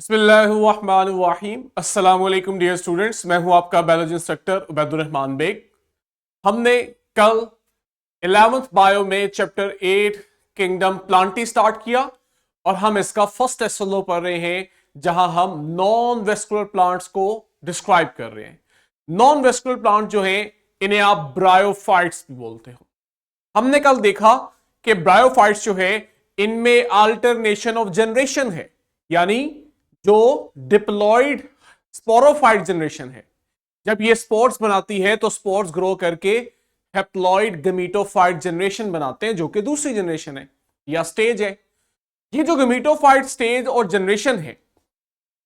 बिस्मिल्लाहिर्रहमानिर्रहीम। अस्सलाम वालेकुम डियर स्टूडेंट्स, मैं हूं आपका बायोलॉजी इंस्ट्रक्टर उबैदुर रहमान बेग। हमने कल 11th बायो में चैप्टर 8 किंगडम प्लांटी स्टार्ट किया और हम इसका फर्स्ट एसएलओ पढ़ रहे हैं जहां हम नॉन वेस्कुलर प्लांट्स को डिस्क्राइब कर रहे हैं। नॉन वेस्कुलर प्लांट जो है इन्हें आप ब्रायोफाइट्स भी बोलते हो। हमने कल देखा कि ब्रायोफाइट्स जो है इनमें अल्टरनेशन ऑफ जनरेशन है, यानी जो डिप्लॉयड स्पोरोफाइट जनरेशन है। जब ये स्पोर्स बनाती है तो स्पोर्स ग्रो करके हेप्लॉइड गमीटोफाइट जनरेशन बनाते हैं, जो कि दूसरी जनरेशन है या स्टेज है। ये जो गमीटोफाइट स्टेज और जनरेशन है,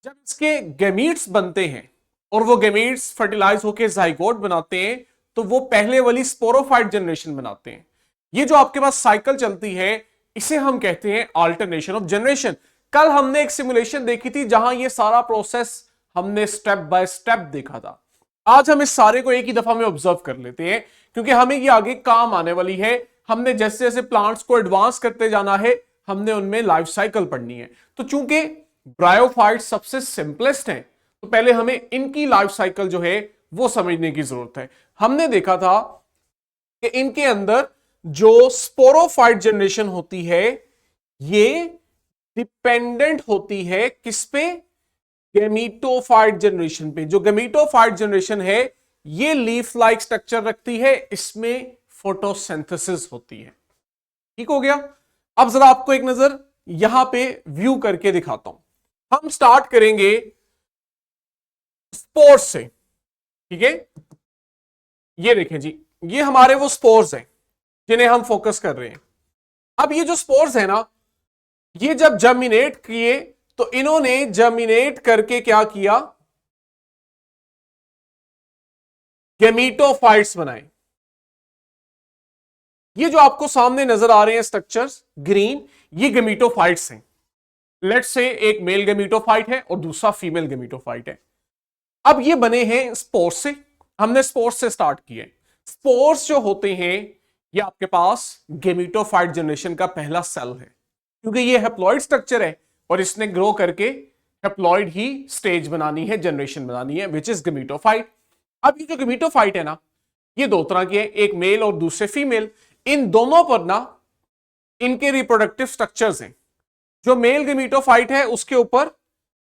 जब इसके गैमीट्स बनते हैं और वो गैमीट्स फर्टिलाइज होकर जाइगोट बनाते हैं तो वो पहले वाली स्पोरोफाइट जनरेशन बनाते हैं। ये जो आपके पास साइकिल चलती है इसे हम कहते हैं अल्टरनेशन ऑफ जनरेशन। कल हमने एक सिमुलेशन देखी थी जहां ये सारा प्रोसेस हमने स्टेप बाय स्टेप देखा था। आज हम इस सारे को एक ही दफा में ऑब्जर्व कर लेते हैं क्योंकि हमें ये आगे काम आने वाली है। हमने जैसे जैसे प्लांट्स को एडवांस करते जाना है, हमने उनमें लाइफ साइकिल पढ़नी है। तो चूंकि ब्रायोफाइट सबसे सिंपलेस्ट है तो पहले हमें इनकी लाइफ साइकिल जो है वो समझने की जरूरत है। हमने देखा था कि इनके अंदर जो स्पोरोफाइट जनरेशन होती है ये डिपेंडेंट होती है किस पे? गैमीटोफाइट जनरेशन पे। जो गैमीटोफाइट जनरेशन है ये लीफ लाइक स्ट्रक्चर रखती है, इसमें फोटोसिंथेसिस होती है। ठीक हो गया। अब जरा आपको एक नजर यहां पे व्यू करके दिखाता हूं। हम स्टार्ट करेंगे स्पोर्स से। ठीक है, ये देखें जी, ये हमारे वो स्पोर्स हैं जिन्हें हम फोकस कर रहे हैं। अब ये जो स्पोर्स है ना, ये जब जर्मिनेट किए तो इन्होंने जर्मिनेट करके क्या किया? गैमीटोफाइट्स बनाए। ये जो आपको सामने नजर आ रहे हैं स्ट्रक्चर्स ग्रीन, ये गैमीटोफाइट्स हैं। लेट्स से एक मेल गैमीटोफाइट है और दूसरा फीमेल गैमीटोफाइट है। अब ये बने हैं स्पोर्स से। हमने स्पोर्स से स्टार्ट किए। स्पोर्स जो होते हैं ये आपके पास गैमीटोफाइट जनरेशन का पहला सेल है, क्योंकि ये हैप्लॉइड स्ट्रक्चर है और इसने ग्रो करके हैप्लॉइड ही स्टेज बनानी है, जनरेशन बनानी है, विच इज गैमीटोफाइट। अब ये जो गैमीटोफाइट है ना, ये दो तरह की है, एक मेल और दूसरे फीमेल। इन दोनों पर ना इनके रिप्रोडक्टिव स्ट्रक्चर्स हैं। जो मेल गैमीटोफाइट है उसके ऊपर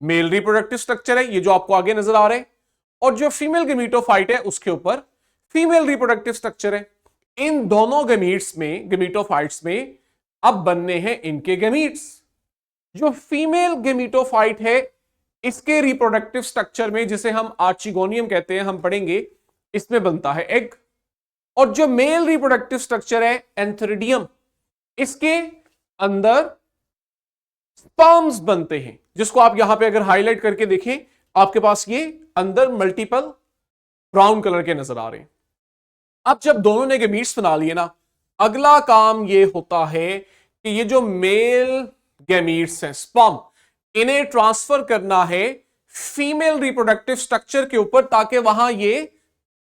मेल रिप्रोडक्टिव स्ट्रक्चर है, ये जो आपको आगे नजर आ रहे हैं, और जो फीमेल गैमीटोफाइट है उसके ऊपर फीमेल रिप्रोडक्टिव स्ट्रक्चर है। इन दोनों गैमीट्स में, गैमीटोफाइट्स में अब बनने हैं इनके गैमीट्स। जो फीमेल गैमीटोफाइट है इसके रिप्रोडक्टिव स्ट्रक्चर में, जिसे हम आर्चिगोनियम कहते हैं, हम पढ़ेंगे, इसमें बनता है एग। और जो मेल रिप्रोडक्टिव स्ट्रक्चर है एंथेरिडियम, इसके अंदर स्पर्म्स बनते हैं, जिसको आप यहां पे अगर हाईलाइट करके देखें आपके पास ये अंदर मल्टीपल ब्राउन कलर के नजर आ रहे हैं। अब जब दोनों ने गैमीट्स बना लिए ना, अगला काम ये होता है कि ये जो मेल गैमीट्स हैं, स्पर्म, इन्हें ट्रांसफर करना है फीमेल रिप्रोडक्टिव स्ट्रक्चर के ऊपर, ताकि वहां ये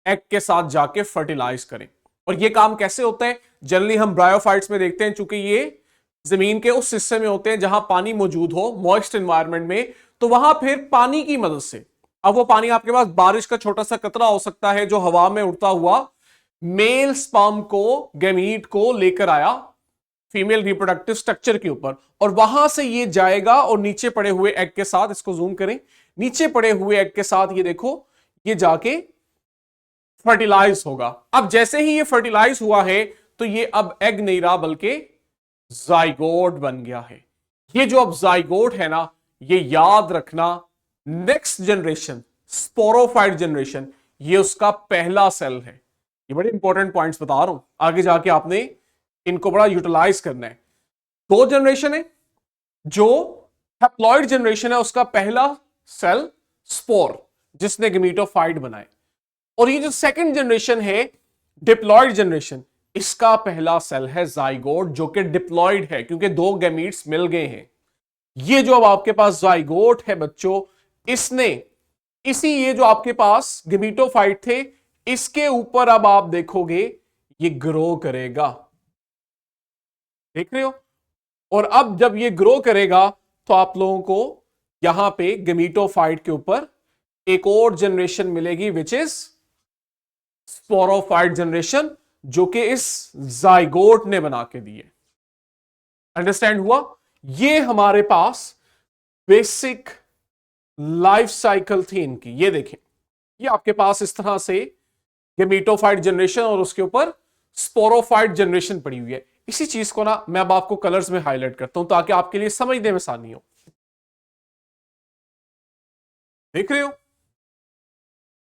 एग के साथ जाके फर्टिलाइज करें। और ये काम कैसे होता है? जनरली हम ब्रायोफाइट्स में देखते हैं, चूंकि ये जमीन के उस हिस्से में होते हैं जहां पानी मौजूद हो, मॉइस्ट एनवायरनमेंट में, तो वहां फिर पानी की मदद से, अब वो पानी आपके पास बारिश का छोटा सा कतरा हो सकता है जो हवा में उड़ता हुआ मेल स्पर्म को, गैमीट को लेकर आया फीमेल रिप्रोडक्टिव स्ट्रक्चर के ऊपर, और वहां से ये जाएगा और नीचे पड़े हुए एग के साथ, इसको जूम करें, नीचे पड़े हुए एग के साथ ये देखो, ये जाके फर्टिलाइज होगा। अब जैसे ही ये फर्टिलाइज हुआ है तो ये अब एग नहीं रहा बल्कि जाइगोट बन गया है। ये जो अब जाइगोट है ना, ये याद रखना, नेक्स्ट जनरेशन स्पोरोफाइट जनरेशन, ये उसका पहला सेल है। ये बड़े इंपॉर्टेंट पॉइंट्स बता रहा हूं, आगे जाके आपने इनको बड़ा यूटिलाइज करना है। दो जनरेशन है। जो हैप्लॉइड जनरेशन है उसका पहला सेल स्पोर, जिसने गैमीटोफाइट बनाए, और ये जो सेकंड जनरेशन है डिप्लॉइड जनरेशन, इसका पहला सेल है जाइगोट, जो कि डिप्लॉइड है क्योंकि दो गैमीट्स मिल गए हैं। ये जो अब आपके पास जाइगोट है बच्चों, इसने ये जो आपके पास गैमीटोफाइट थे, इसके ऊपर अब आप देखोगे ये ग्रो करेगा। देख रहे हो? और अब जब ये ग्रो करेगा तो आप लोगों को यहां पे गेमीटोफाइट के ऊपर एक और जनरेशन मिलेगी विच इज स्पोरोफाइट जनरेशन, जो कि इस जाइगोट ने बना के दी है। अंडरस्टैंड हुआ? ये हमारे पास बेसिक लाइफ साइकिल थी इनकी। ये देखें, ये आपके पास इस तरह से गेमीटोफाइट जनरेशन और उसके ऊपर स्पोरोफाइट जनरेशन पड़ी हुई है। इसी चीज को ना मैं अब आपको कलर्स में हाईलाइट करता हूं ताकि आपके लिए समझने में आसानी हो। देख रहे हो?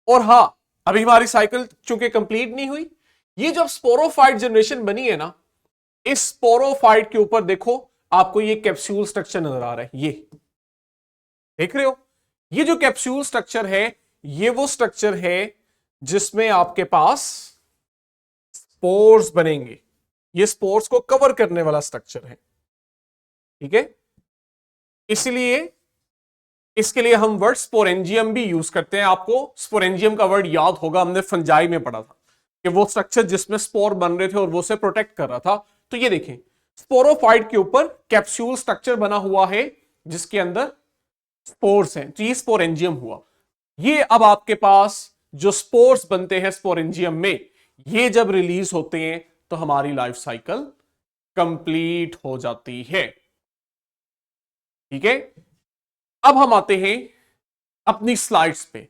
और हां, अभी हमारी साइकिल चूंकि कंप्लीट नहीं हुई, ये जब स्पोरोफाइट जनरेशन बनी है ना, इस स्पोरोफाइट के ऊपर देखो आपको ये कैप्सूल स्ट्रक्चर नजर आ रहा है। ये देख रहे हो? ये जो कैप्सूल स्ट्रक्चर है, ये वो स्ट्रक्चर है जिसमें आपके पास स्पोर्स बनेंगे। ये स्पोर्स को कवर करने वाला स्ट्रक्चर है, ठीक है? इसलिए इसके लिए हम वर्ड स्पोरेंजियम भी यूज करते हैं। आपको स्पोरेंजियम का वर्ड याद होगा, हमने फंजाई में पढ़ा था कि वो स्ट्रक्चर जिसमें स्पोर बन रहे थे और वो उसे प्रोटेक्ट कर रहा था। तो ये देखें, स्पोरोफाइट के ऊपर कैप्सूल स्ट्रक्चर बना हुआ है जिसके अंदर स्पोर्स हैं, तो ये स्पोरेंजियम हुआ। ये अब आपके पास जो स्पोर्स बनते हैं स्पोरेंजियम में, ये जब रिलीज होते हैं तो हमारी लाइफ साइकिल कंप्लीट हो जाती है। ठीक है, अब हम आते हैं अपनी स्लाइड्स पे।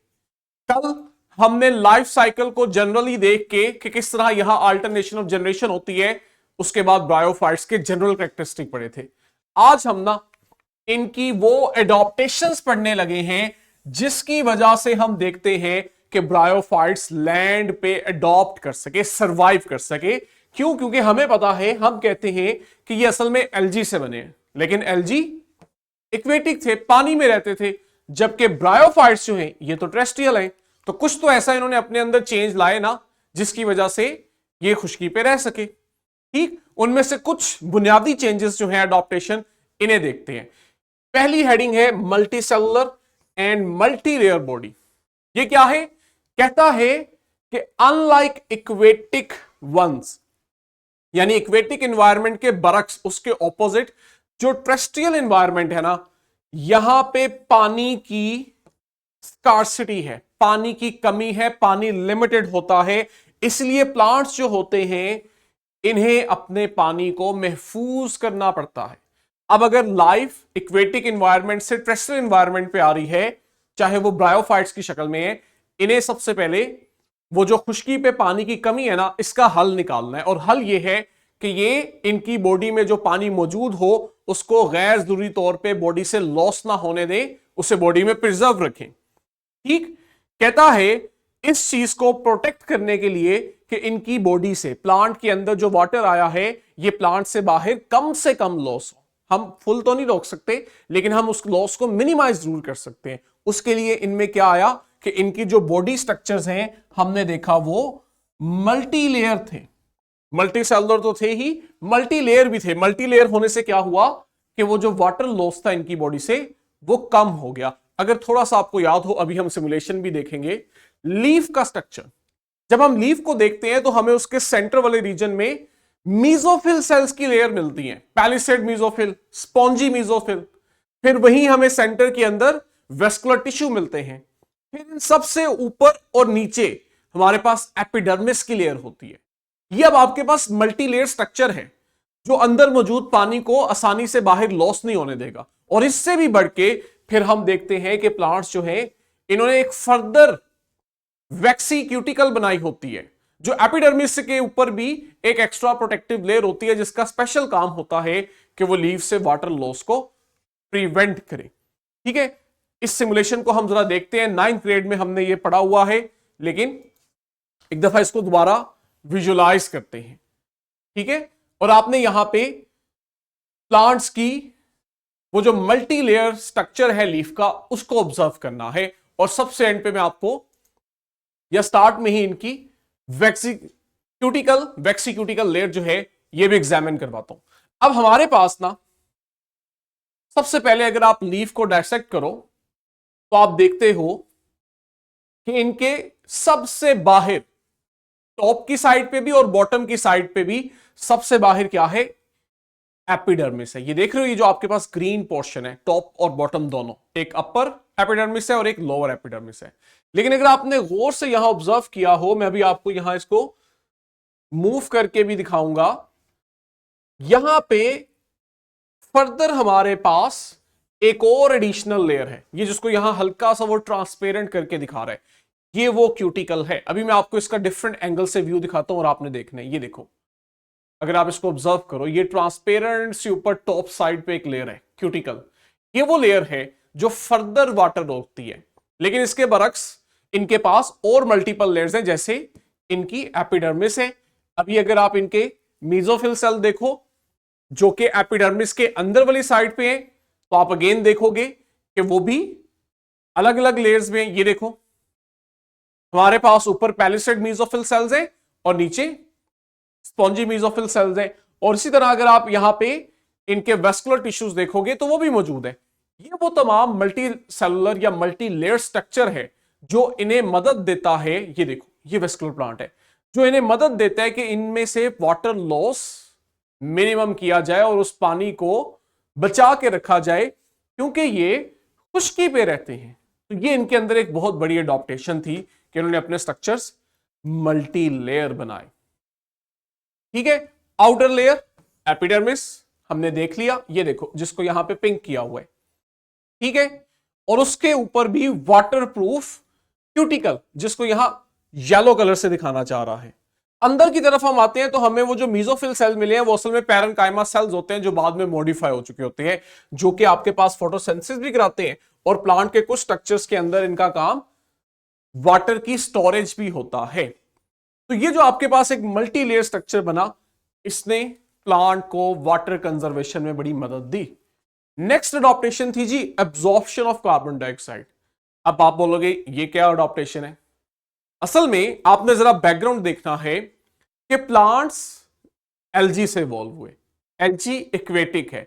कल हमने लाइफ साइकिल को जनरली देख के कि किस तरह यहां अल्टरनेशन ऑफ जनरेशन होती है, उसके बाद ब्रायोफाइट्स के जनरल कैरेक्टरिस्टिक पढ़े थे। आज हम ना इनकी वो एडॉप्टेशंस पढ़ने लगे हैं जिसकी वजह से हम देखते हैं कि ब्रायोफाइट्स लैंड पे एडॉप्ट कर सके, सरवाइव कर सके। क्यों? क्योंकि हमें पता है, हम कहते हैं कि ये असल में एल्जी से बने हैं, लेकिन एल्जी इक्वेटिक थे, पानी में रहते थे, जबकि ब्रायोफाइट्स जो हैं ये तो टेरेस्ट्रियल हैं। तो कुछ तो ऐसा इन्होंने अपने अंदर चेंज लाए ना, जिसकी वजह से ये खुश्की पे रह सके। ठीक, उनमें से कुछ बुनियादी चेंजेस जो हैं एडॉप्टेशन, इन्हें देखते हैं। पहली हेडिंग है multi cellular and multi layer body. ये क्या है? कहता है कि अनलाइक इक्वेटिक वंस, यानी इक्वेटिक एनवायरनमेंट के बरक्स, उसके ऑपोजिट जो टेरेस्ट्रियल एनवायरनमेंट है ना, यहां पे पानी की स्कार्सिटी है, पानी की कमी है, पानी लिमिटेड होता है। इसलिए प्लांट्स जो होते हैं इन्हें अपने पानी को महफूज करना पड़ता है। अब अगर लाइफ इक्वेटिक एनवायरनमेंट से टेरेस्ट्रियल एनवायरनमेंट पे आ रही है, चाहे वो ब्रायोफाइट्स की शक्ल में है, इन्हें सबसे पहले वो जो खुश्की पे पानी की कमी है ना, इसका हल निकालना है। और हल ये है कि ये इनकी बॉडी में जो पानी मौजूद हो उसको गैर जरूरी तौर पे बॉडी से लॉस ना होने दें, उसे बॉडी में प्रिजर्व रखें। ठीक, कहता है इस चीज को प्रोटेक्ट करने के लिए कि इनकी बॉडी से, प्लांट के अंदर जो वाटर आया है, ये प्लांट से बाहर कम से कम लॉस हो। हम फुल तो नहीं रोक सकते, लेकिन हम उस लॉस को मिनिमाइज जरूर कर सकते हैं। उसके लिए इनमें क्या आया कि इनकी जो बॉडी स्ट्रक्चर्स हैं, हमने देखा वो मल्टी लेयर थे। मल्टी सेलुलर तो थे ही, मल्टी लेयर भी थे। मल्टी लेयर होने से क्या हुआ कि वो जो वाटर लॉस था इनकी बॉडी से, वो कम हो गया। अगर थोड़ा सा आपको याद हो, अभी हम सिमुलेशन भी देखेंगे, लीफ का स्ट्रक्चर, जब हम लीफ को देखते हैं तो हमें उसके सेंटर वाले रीजन में मीजोफिल सेल्स की लेयर मिलती है, पैलिसेड मीजोफिल, स्पॉन्जी मीजोफिल। फिर वहीं हमें सेंटर के अंदर वेस्कुलर टिश्यू मिलते हैं। फिर इन सबसे ऊपर और नीचे हमारे पास एपिडर्मिस की लेयर होती है। ये अब आपके पास मल्टी लेयर स्ट्रक्चर है जो अंदर मौजूद पानी को आसानी से बाहर लॉस नहीं होने देगा। और इससे भी बढ़ के फिर हम देखते हैं कि प्लांट्स जो है, इन्होंने एक फर्दर वैक्सी क्यूटिकल बनाई होती है, जो एपिडर्मिस के ऊपर भी एक एक्स्ट्रा प्रोटेक्टिव लेयर होती है, जिसका स्पेशल काम होता है कि वो लीफ से वाटर लॉस को प्रिवेंट करे। ठीक है, इस सिमुलेशन को हम जरा देखते हैं। 9th ग्रेड में हमने ये पढ़ा हुआ है, लेकिन एक दफा इसको दोबारा विजुलाइज करते हैं। ठीक है, और आपने यहां पे प्लांट्स की वो जो मल्टी लेयर स्ट्रक्चर है लीफ का, उसको ऑब्जर्व करना है। और सबसे एंड पे मैं आपको, या स्टार्ट में ही इनकी वैक्सीक्यूटिकल लेयर जो है ये भी एग्जामिन करवाता हूं। अब हमारे पास ना सबसे पहले अगर आप लीफ को डायसेक्ट करो तो आप देखते हो कि इनके सबसे बाहर, टॉप की साइड पे भी और बॉटम की साइड पे भी सबसे बाहर क्या है? एपिडर्मिस है। ये देख रहे हो, ये जो आपके पास ग्रीन पोर्शन है, टॉप और बॉटम दोनों, एक अपर एपिडर्मिस है और एक लोअर एपिडर्मिस है। लेकिन अगर आपने गौर से यहां ऑब्जर्व किया हो, मैं भी आपको यहां इसको मूव करके भी दिखाऊंगा, यहां पे फर्दर हमारे पास एक और एडिशनल लेयर है, ये जिसको यहां हल्का सा वो ट्रांसपेरेंट करके दिखा रहा है, ये वो क्यूटिकल है। अभी मैं आपको इसका डिफरेंट एंगल से व्यू दिखाता हूं और आपने देखना है। ये देखो, अगर आप इसको ऑब्जर्व करो, ये ट्रांसपेरेंट से ऊपर टॉप साइड पे एक लेयर है क्यूटिकल, ये वो लेयर है जो फर्दर वाटर रोकती है। लेकिन इसके बरक्स इनके पास और मल्टीपल लेयर्स हैं, जैसे इनकी एपिडर्मिस है। अभी अगर आप इनके मीजोफिल सेल देखो जो कि एपिडर्मिस के अंदर वाली साइड पे है, तो आप अगेन देखोगे कि वो भी अलग अलग लेयर्स में। ये देखो, हमारे पास ऊपर पैलिसेड मीजोफिल सेल्स है और नीचे स्पॉन्जी मीजोफिल सेल्स हैं। और इसी तरह अगर आप यहां पे इनके वेस्कुलर टिश्यूज देखोगे तो वो भी मौजूद है। ये वो तमाम मल्टी सेलुलर या मल्टी लेयर स्ट्रक्चर है जो इन्हें मदद देता है। ये देखो, ये वेस्कुलर प्लांट है जो इन्हें मदद देता है कि इनमें से वाटर लॉस मिनिमम किया जाए और उस पानी को बचा के रखा जाए, क्योंकि ये खुश्की पे रहते हैं। तो ये इनके अंदर एक बहुत बड़ी अडॉप्टेशन थी कि उन्होंने अपने स्ट्रक्चर्स मल्टी लेयर बनाए। ठीक है, आउटर लेयर एपिडर्मिस हमने देख लिया, ये देखो जिसको यहां पे पिंक किया हुआ है। ठीक है, और उसके ऊपर भी वाटर प्रूफ क्यूटिकल, जिसको यहां येलो कलर से दिखाना चाह रहा है। अंदर की तरफ हम आते हैं तो हमें वो जो मीजोफिल सेल मिले हैं वो असल में पैरेन्काइमा सेल्स होते हैं जो बाद में मॉडिफाई हो चुके होते हैं, जो कि आपके पास फोटोसिंथेसिस भी कराते हैं और प्लांट के कुछ स्ट्रक्चर्स के अंदर इनका काम वाटर की स्टोरेज भी होता है। तो ये जो आपके पास एक मल्टी लेयर स्ट्रक्चर बना, इसने प्लांट को वाटर कंजर्वेशन में बड़ी मदद दी। नेक्स्ट अडॉप्टेशन थी जी एब्जॉर्प्शन ऑफ कार्बन डाइऑक्साइड। अब आप बोलोगे ये क्या अडॉप्टेशन है? असल में आपने जरा बैकग्राउंड देखना है कि प्लांट्स एल्जी से इवॉल्व हुए। एल्जी इक्वेटिक है।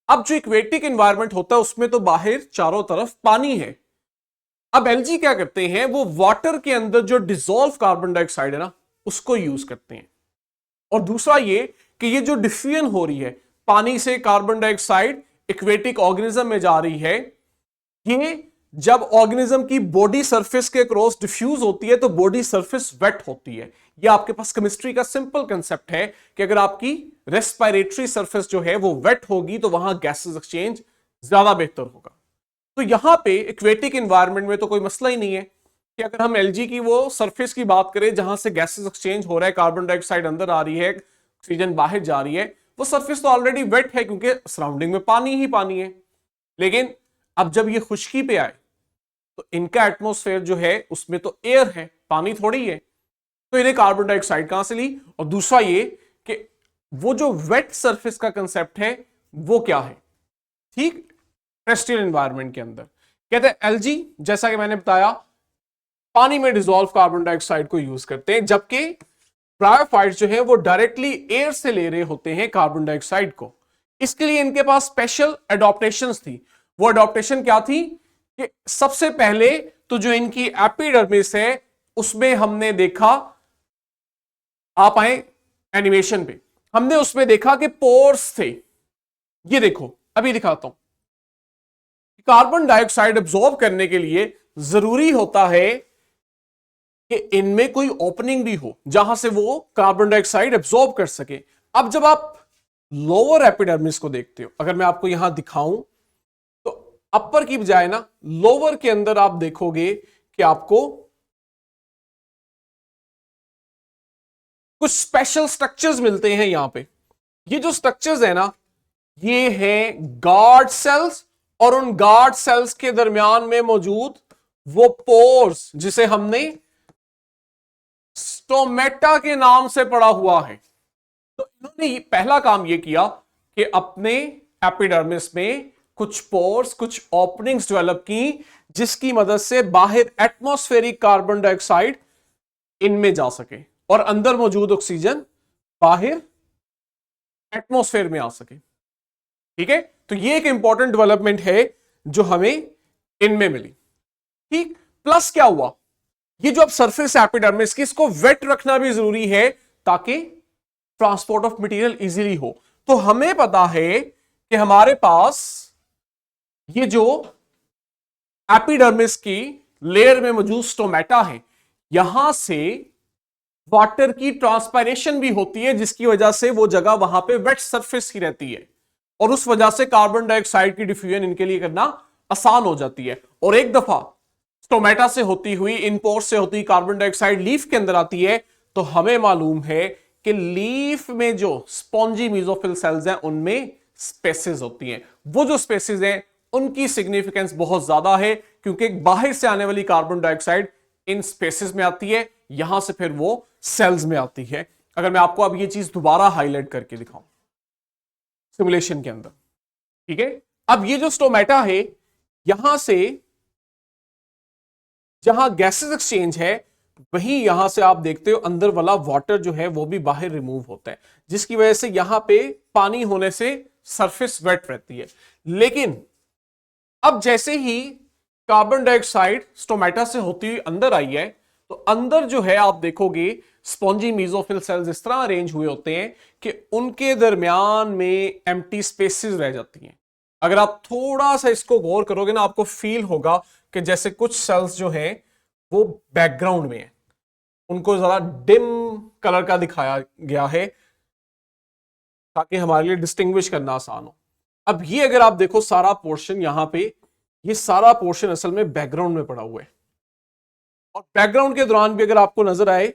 अब जो इक्वेटिक एनवायरनमेंट होता है उसमें तो बाहर चारों तरफ पानी है। अब एल्जी क्या करते हैं, वो वाटर के अंदर जो डिसॉल्व कार्बन डाइऑक्साइड है ना, उसको यूज करते हैं। और दूसरा ये कि ये जो डिफ्यूजन हो रही है पानी से कार्बन डाइऑक्साइड इक्वेटिक ऑर्गेनिज्म में जा रही है, ये जब ऑर्गेनिज्म की बॉडी सरफेस के क्रॉस डिफ्यूज होती है तो बॉडी सरफेस वेट होती है। ये आपके पास केमिस्ट्री का सिंपल कंसेप्ट है कि अगर आपकी रेस्पिरेटरी सरफेस जो है वो वेट होगी तो वहां गैसेस एक्सचेंज ज्यादा बेहतर होगा। तो यहां पे इक्वेटिक एनवायरनमेंट में तो कोई मसला ही नहीं है कि अगर हम एल्जी की वो सरफेस की बात करें जहां से गैसेस एक्सचेंज हो रहा है, कार्बन डाइऑक्साइड अंदर आ रही है, ऑक्सीजन बाहर जा रही है, वो सरफेस तो ऑलरेडी वेट है क्योंकि सराउंडिंग में पानी ही पानी है। लेकिन अब जब ये खुश्की पे आए तो इनका एटमॉस्फेयर जो है उसमें तो एयर है, पानी थोड़ी है, तो इन्हें कार्बन डाइऑक्साइड कहां से ली? और दूसरा ये कि वो जो वेट सरफेस का कंसेप्ट है वो क्या है, ठीक टेरेस्ट्रियल एनवायरनमेंट के अंदर कहते हैं एल्जी, जैसा कि मैंने बताया, पानी में डिसॉल्व कार्बन डाइऑक्साइड को यूज करते हैं, जबकि ब्रायोफाइट्स जो है वो डायरेक्टली एयर से ले रहे होते हैं कार्बन डाइऑक्साइड को। इसके लिए इनके पास स्पेशल एडॉप्टेशंस थी। वो एडॉप्टेशन क्या थी कि सबसे पहले तो जो इनकी एपिडर्मिस है उसमें हमने देखा, आप आए एनिमेशन पे, हमने उसमें देखा कि पोर्स थे। ये देखो, अभी दिखाता हूं। कार्बन डाइऑक्साइड एब्जॉर्ब करने के लिए जरूरी होता है कि इनमें कोई ओपनिंग भी हो जहां से वो कार्बन डाइऑक्साइड एब्जॉर्ब कर सके। अब जब आप लोअर एपिडर्मिस को देखते हो, अगर मैं आपको यहां दिखाऊं तो अपर की बजाय ना लोअर के अंदर आप देखोगे कि आपको कुछ स्पेशल स्ट्रक्चर्स मिलते हैं यहां पे। ये जो स्ट्रक्चर्स है ना, ये हैं गार्ड सेल्स, और उन गार्ड सेल्स के दरमियान में मौजूद वो पोर्स जिसे हमने स्टोमेटा के नाम से पढ़ा हुआ है। तो इन्होंने पहला काम ये किया कि अपने एपिडर्मिस में कुछ पोर्स, कुछ ओपनिंग्स डेवलप की, जिसकी मदद से बाहर एटमॉस्फेरिक कार्बन डाइऑक्साइड इनमें जा सके और अंदर मौजूद ऑक्सीजन बाहर एटमॉस्फेयर में आ सके। ठीक है, तो ये एक इंपॉर्टेंट डेवलपमेंट है जो हमें इनमें मिली। ठीक, प्लस क्या हुआ, ये जो अब सरफेस एपिडर्मिस की, इसको वेट रखना भी जरूरी है ताकि ट्रांसपोर्ट ऑफ मटेरियल इजीली हो। तो हमें पता है कि हमारे पास ये जो एपिडर्मिस की लेयर में मौजूद स्टोमेटा है, यहां से वाटर की ट्रांसपायरेशन भी होती है, जिसकी वजह से वो जगह वहां पे वेट सरफेस ही रहती है और उस वजह से कार्बन डाइऑक्साइड की डिफ्यूजन इनके लिए करना आसान हो जाती है। और एक दफा स्टोमेटा से होती हुई, इन पोर से होती हुई कार्बन डाइऑक्साइड लीफ के अंदर आती है, तो हमें मालूम है कि लीफ में जो स्पॉन्जी मेसोफिल सेल्स हैं उनमें स्पेसेस होती हैं। वो जो स्पेसेस हैं उनकी सिग्निफिकेंस बहुत ज्यादा है, क्योंकि बाहर से आने वाली कार्बन डाइऑक्साइड इन स्पेसेस में आती है, यहां से फिर वो सेल्स में आती है। अगर मैं आपको अब ये चीज दोबारा हाईलाइट करके दिखाऊं सिमुलेशन के अंदर, ठीक है। अब ये जो स्टोमेटा है, यहां से जहां गैसेस एक्सचेंज है, वहीं यहां से आप देखते हो अंदर वाला वाटर जो है वो भी बाहर रिमूव होता है, जिसकी वजह से यहां पे पानी होने से सरफेस वेट रहती है। लेकिन अब जैसे ही कार्बन डाइऑक्साइड स्टोमेटा से होती हुई अंदर आई है, तो अंदर जो है आप देखोगे स्पॉन्जी मेसोफिल सेल्स इस तरह अरेंज हुए होते हैं कि उनके दरमियान में एम्प्टी स्पेसेस रह जाती हैं। अगर आप थोड़ा सा इसको गौर करोगे ना, आपको फील होगा कि जैसे कुछ सेल्स जो हैं वो बैकग्राउंड में है, उनको जरा डिम कलर का दिखाया गया है ताकि हमारे लिए डिस्टिंग्विश करना आसान हो। अब ये अगर आप देखो सारा पोर्शन यहां पे, ये सारा पोर्शन असल में बैकग्राउंड में पड़ा हुआ है, और बैकग्राउंड के दौरान भी अगर आपको नजर आए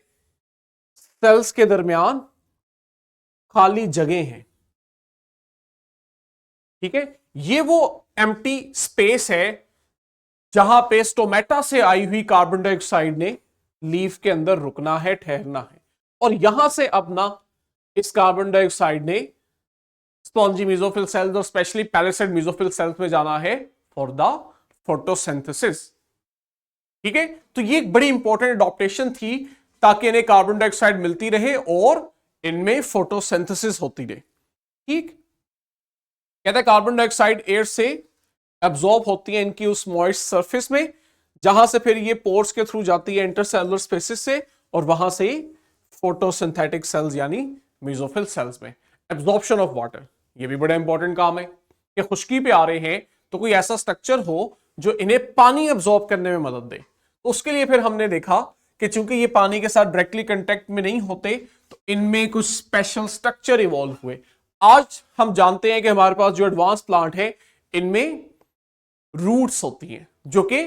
सेल्स के दरमियान खाली जगह हैं, ठीक है। ये वो एम्प्टी स्पेस है जहां पे स्टोमेटा से आई हुई कार्बन डाइऑक्साइड ने लीफ के अंदर रुकना है, ठहरना है, और यहां से अब ना इस कार्बन डाइऑक्साइड ने स्पॉन्जी मेसोफिल सेल्स और स्पेशली पैलिसेड मेसोफिल सेल्स में जाना है फॉर द फोटोसिंथेसिस, ठीक है। तो ये एक बड़ी इंपॉर्टेंट एडॉप्टेशन थी ताकि इन्हें कार्बन डाइऑक्साइड मिलती रहे और इनमें फोटोसिंथेसिस होती रहे, ठीक। कहते हैं कार्बन डाइऑक्साइड एयर से एब्जॉर्ब होती है इनकी उस मॉइस्ट सरफेस में, जहां से फिर ये पोर्स के थ्रू जाती है इंटरसेलुलर स्पेसिस से, और वहां से फोटोसिंथेटिक सेल्स यानी मेसोफिल सेल्स में एब्जॉर्प्शन ऑफ वाटर। ये भी बड़ा इंपॉर्टेंट काम है कि खुश्की पे आ रहे हैं तो कोई ऐसा स्ट्रक्चर हो जो इन्हें पानी एब्जॉर्ब करने में मदद दे। तो उसके लिए फिर हमने देखा कि चूंकि ये पानी के साथ डायरेक्टली कांटेक्ट में नहीं होते, तो इनमें कुछ स्पेशल स्ट्रक्चर इवॉल्व हुए। आज हम जानते हैं कि हमारे पास जो एडवांस प्लांट है इनमें रूट्स होती हैं जो कि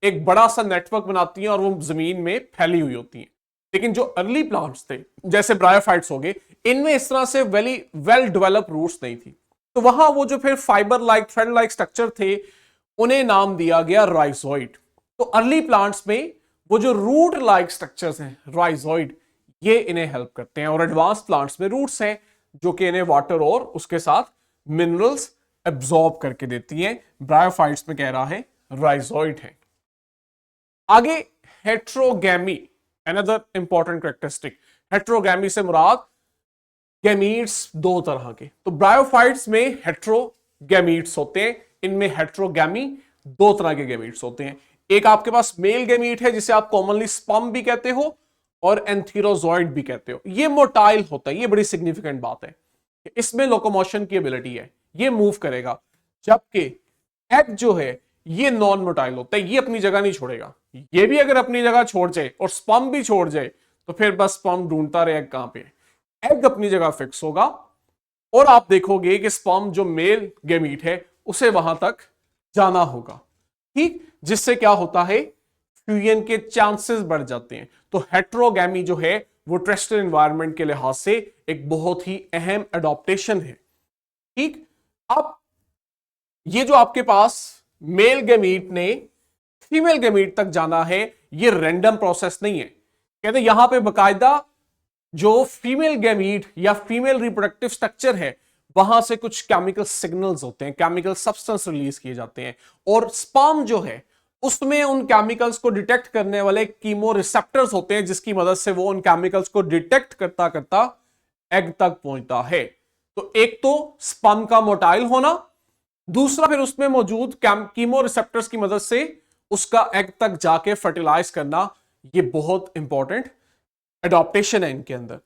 एक बड़ा सा नेटवर्क बनाती हैं और वो जमीन में फैली हुई होती हैं। लेकिन जो अर्ली प्लांट्स थे जैसे ब्रायोफाइट्स हो गए, इनमें इस तरह से वेल डेवलप रूट्स नहीं थी, तो वहां वो जो फिर fibre like thread like structure थे उन्हें नाम दिया गया राइजोइड। तो अर्ली प्लांट्स में वो जो रूट लाइक स्ट्रक्चर्स हैं राइजोइड, ये इन्हें हेल्प करते हैं, और एडवांस प्लांट्स में रूट्स हैं जो कि इन्हें वाटर और उसके साथ मिनरल्स एब्जॉर्ब करके देती हैं। ब्रायोफाइट्स में कह रहा है राइजोइड है। आगे heterogamy, another important characteristic. Heterogamy से मुराद गैमीट्स दो तरह के, तो ब्रायोफाइट्स में हेट्रोगैमीट्स होते हैं, इनमें हेट्रोगैमी दो तरह के गैमीट्स होते हैं। एक आपके पास मेल गैमीट है जिसे आप कॉमनली स्पर्म भी कहते हो और एंथीरोजॉइड भी कहते हो। ये मोटाइल होता है, ये बड़ी सिग्निफिकेंट बात है, इसमें लोकोमोशन की एबिलिटी है, ये मूव करेगा, जबकि एग जो है ये नॉन मोटाइल होता है, ये अपनी जगह नहीं छोड़ेगा। ये भी अगर अपनी जगह छोड़ जाए और स्पर्म भी छोड़ जाए तो फिर बस स्पर्म ढूंढता रहे एग कहां पे है। एग अपनी जगह फिक्स होगा और आप देखोगे कि स्पर्म जो मेल गैमीट है उसे वहां तक जाना होगा, ठीक, जिससे क्या होता है फ्यूजन के चांसेस बढ़ जाते हैं। तो हेट्रोगैमी जो है वो टेरेस्ट्रियल एनवायरनमेंट के लिहाज से एक बहुत ही अहम एडॉप्टेशन है, ठीक। अब ये जो आपके पास मेल गैमीट ने फीमेल गैमीट तक जाना है, ये रैंडम प्रोसेस नहीं है। कहते यहां पे बकायदा जो फीमेल गैमीट या फीमेल रिप्रोडक्टिव स्ट्रक्चर है वहां से कुछ केमिकल सिग्नल्स होते हैं, केमिकल सब्सटेंस रिलीज किए जाते हैं, और स्पर्म जो है उसमें उन केमिकल्स को डिटेक्ट करने वाले कीमो रिसेप्टर्स होते हैं, जिसकी मदद से वो उन केमिकल्स को डिटेक्ट करता करता एग तक पहुंचता है। तो एक तो स्पर्म का मोटाइल होना, दूसरा फिर उसमें मौजूद कीमो रिसेप्टर्स की मदद से उसका एग तक जाके फर्टिलाइज करना, ये बहुत इंपॉर्टेंट एडॉप्टेशन है इनके अंदर।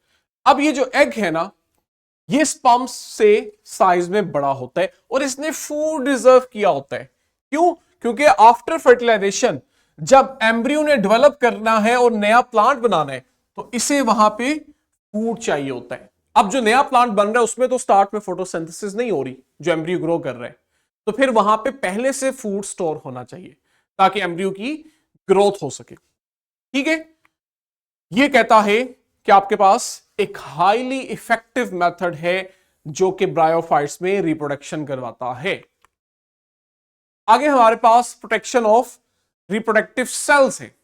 अब ये जो एग है ना, ये स्पर्म से साइज में बड़ा होता है और इसने फूड रिजर्व किया होता है। क्यों? क्योंकि आफ्टर फर्टिलाइजेशन जब एम्ब्रियो ने डेवलप करना है और नया प्लांट बनाना है तो इसे वहां पे फूड चाहिए होता है। अब जो नया प्लांट बन रहा है उसमें तो स्टार्ट में फोटोसिंथेसिस नहीं हो रही, जो एम्ब्रियो ग्रो कर रहा है, तो फिर वहां पे पहले से फूड स्टोर होना चाहिए ताकि एम्ब्रियो की ग्रोथ हो सके। ठीक है, ये कहता है कि आपके पास एक हाईली इफेक्टिव मेथड है जो कि ब्रायोफाइट्स में रिप्रोडक्शन करवाता है। आगे हमारे पास प्रोटेक्शन ऑफ रिप्रोडक्टिव सेल्स है।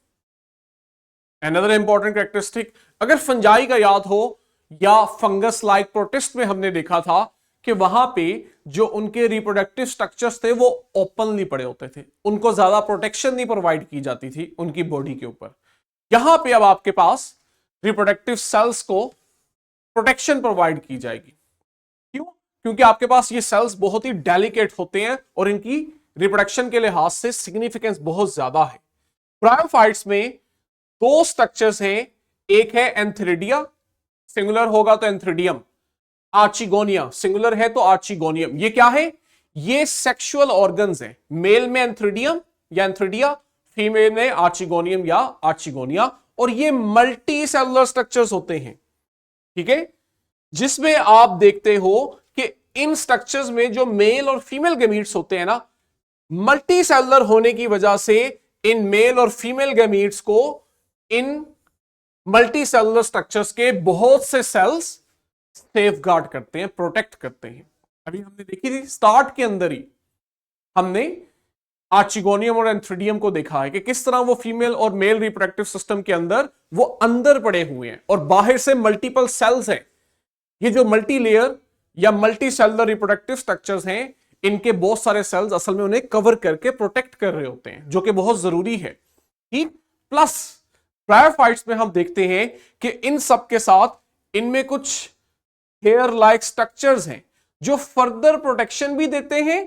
अनदर इंपॉर्टेंट कैरेक्टरिस्टिक, अगर फंजाई का याद हो या फंगस लाइक प्रोटिस्ट में हमने देखा था कि वहां पे जो उनके रिप्रोडक्टिव स्ट्रक्चर्स थे वो ओपनली पड़े होते थे, उनको ज्यादा प्रोटेक्शन नहीं प्रोवाइड की जाती थी उनकी बॉडी के ऊपर। यहां पे अब आपके पास रिप्रोडक्टिव सेल्स को प्रोटेक्शन प्रोवाइड की जाएगी। क्यों? क्योंकि आपके पास ये सेल्स बहुत ही डेलिकेट होते हैं और इनकी रिप्रोडक्शन के लिहाज से सिग्निफिकेंस बहुत ज्यादा है। ब्रायोफाइट्स में दो स्ट्रक्चर्स हैं, एक है एंथ्रिडिया, सिंगुलर होगा तो एंथ्रिडियम, आर्चिगोनिया, सिंगुलर है तो आर्चिगोनियम। ये क्या है? ये सेक्सुअल ऑर्गन्स है, मेल में एंथ्रिडियम या एंथ्रिडिया, फीमेल में आर्चिगोनियम या आर्चिगोनिया, और ये मल्टी सेलुलर स्ट्रक्चर्स होते हैं। ठीक है, जिसमें आप देखते हो कि इन स्ट्रक्चर्स में जो मेल और फीमेल गैमीट्स होते हैं ना, मल्टी सेलुलर होने की वजह से इन मेल और फीमेल गैमीट्स को इन मल्टी सेलुलर स्ट्रक्चर्स के बहुत से सेल्स सेफ गार्ड करते हैं, प्रोटेक्ट करते हैं। अभी हमने देखी थी स्टार्ट के अंदर ही हमने आर्चिगोनियम और एंथ्रिडियम को देखा है कि किस तरह वो फीमेल और मेल रिप्रोडक्टिव सिस्टम के अंदर वो अंदर पड़े हुए हैं और बाहर से मल्टीपल सेल्स हैं। ये जो मल्टी लेयर या मल्टी सेलुलर रिप्रोडक्टिव स्ट्रक्चर्स हैं, इनके बहुत सारे सेल्स असल में उन्हें कवर करके प्रोटेक्ट कर रहे होते हैं, जो कि बहुत जरूरी है। ठीक, प्लस ब्रायोफाइट्स में हम देखते हैं कि इन सब के साथ इनमें कुछ हेयर लाइक स्ट्रक्चर्स हैं जो फर्दर प्रोटेक्शन भी देते हैं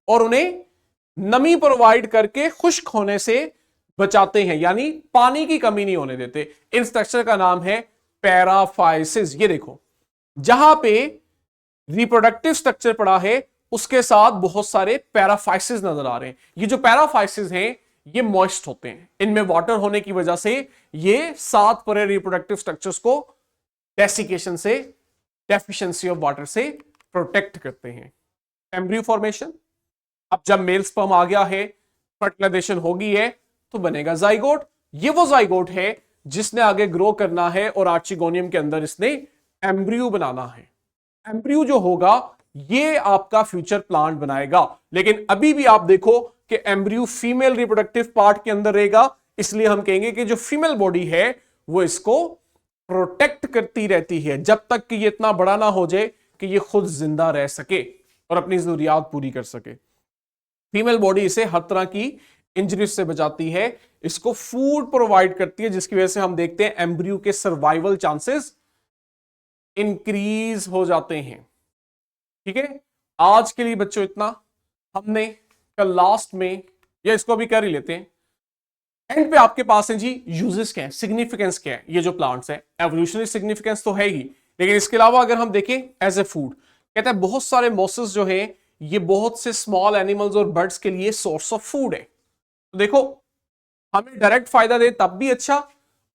और उन्हें नमी प्रोवाइड करके खुश्क होने से बचाते हैं, यानी पानी की कमी नहीं होने देते। इन स्ट्रक्चर का नाम है पैराफाइसिस। ये देखो, जहां पे रिप्रोडक्टिव स्ट्रक्चर पड़ा है उसके साथ बहुत सारे पैराफाइसिस नजर आ रहे हैं। ये जो पैराफाइसिस हैं ये मॉइस्ट होते हैं, इनमें वाटर होने की वजह से ये सात परे रिप्रोडक्टिव स्ट्रक्चर्स को डेसिकेशन से, डेफिशिएंसी ऑफ वाटर से प्रोटेक्ट करते हैं। एम्ब्रियो फॉर्मेशन, अब जब मेल स्पर्म आ गया है, फर्टिलाइजेशन हो गई है, तो बनेगा जाइगोट। ये वो जाइगोट है जिसने आगे ग्रो करना है और आर्चिगोनियम के अंदर इसने एम्ब्रियो बनाना है। एम्ब्रियो जो होगा ये आपका फ्यूचर प्लांट बनाएगा। लेकिन अभी भी आप देखो कि एम्ब्रियो फीमेल रिप्रोडक्टिव पार्ट के अंदर रहेगा, इसलिए हम कहेंगे कि जो फीमेल बॉडी है वो इसको प्रोटेक्ट करती रहती है जब तक कि ये इतना बड़ा ना हो जाए कि ये खुद जिंदा रह सके और अपनी जरूरियात पूरी कर सके। फीमेल बॉडी इसे हर तरह की इंजरीज से बचाती है, इसको फूड प्रोवाइड करती है, जिसकी वजह से हम देखते हैं एम्ब्रियो के सर्वाइवल चांसेस इंक्रीज हो जाते हैं। ठीक है, आज के लिए बच्चों इतना। हमने कल लास्ट में, या इसको अभी कर ही लेते हैं, एंड पे आपके पास है जी यूजेस क्या है, सिग्निफिकेंस क्या है। ये जो प्लांट्स है एवोल्यूशनरी सिग्निफिकेंस तो है ही, लेकिन इसके अलावा अगर हम देखें एज ए फूड, कहता है बहुत सारे मॉसेस जो है ये बहुत से स्मॉल एनिमल्स और बर्ड्स के लिए सोर्स ऑफ फूड है। तो देखो, हमें डायरेक्ट फायदा दे तब भी अच्छा,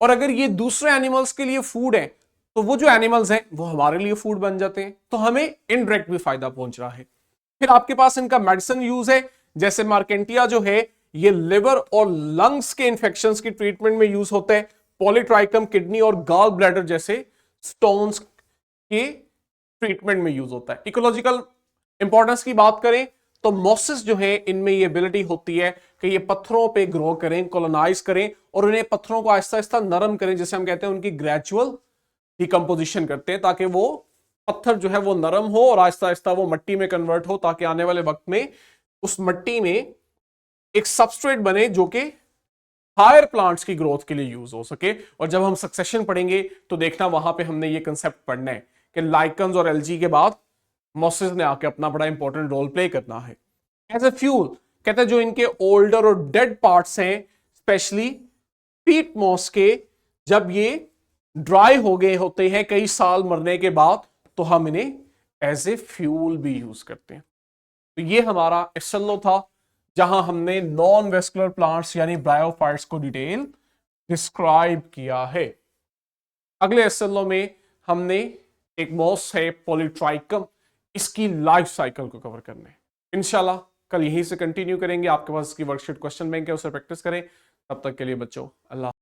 और अगर ये दूसरे एनिमल्स के लिए फूड है तो वो जो एनिमल्स हैं वो हमारे लिए फूड बन जाते हैं, तो हमें इनडायरेक्ट भी फायदा पहुंच रहा है। फिर आपके पास इनका मेडिसिन यूज है, जैसे मार्केंटिया जो है ये लिवर और लंग्स के इंफेक्शंस की ट्रीटमेंट में यूज होता है। पॉलीट्राइकम किडनी और गॉल ब्लैडर जैसे स्टोन्स के ट्रीटमेंट में यूज होता है। इकोलॉजिकल इंपॉर्टेंस की बात करें तो मॉसेस जो है इनमें ये एबिलिटी होती है कि ये पत्थरों पे ग्रो करें, कॉलोनाइज करें और उन्हें पत्थरों को आहिस्ता आहिस्ता नरम करें, जैसे हम कहते हैं उनकी ग्रेजुअल डिकम्पोजिशन करते हैं, ताकि वो पत्थर जो है वो नरम हो और आहिस्ता आहिस्ता वो मिट्टी में कन्वर्ट हो, ताकि आने वाले वक्त में उस मिट्टी में एक सबस्ट्रेट बने जो कि हायर प्लांट्स की ग्रोथ के लिए यूज हो सके। और जब हम सक्सेशन पढ़ेंगे तो देखना वहां पे हमने ये कंसेप्ट पढ़ना है कि लाइकन्स और एल्गी के बाद मॉसेस ने आके अपना बड़ा इंपॉर्टेंट रोल प्ले करना है एज ए फ्यूल। कहते हैं जो इनके ओल्डर और डेड पार्ट्स हैं, स्पेशली पीट मॉस के, जब ये ड्राई हो गए होते हैं कई साल मरने के बाद, तो हम इन्हें एज ए फ्यूल भी यूज करते हैं। तो ये हमारा एसएलओ था, जहां हमने नॉन वेस्कुलर प्लांट्स यानी ब्रायोफाइट्स को डिटेल डिस्क्राइब किया है। अगले एसएलओ में हमने एक मॉस है पॉलीट्राइकम, इसकी लाइफ साइकिल को कवर करना है। इंशाल्लाह कल यहीं से कंटिन्यू करेंगे। आपके पास इसकी वर्कशीट क्वेश्चन बैंक है, उसे प्रैक्टिस करें। तब तक के लिए बच्चों अल्लाह।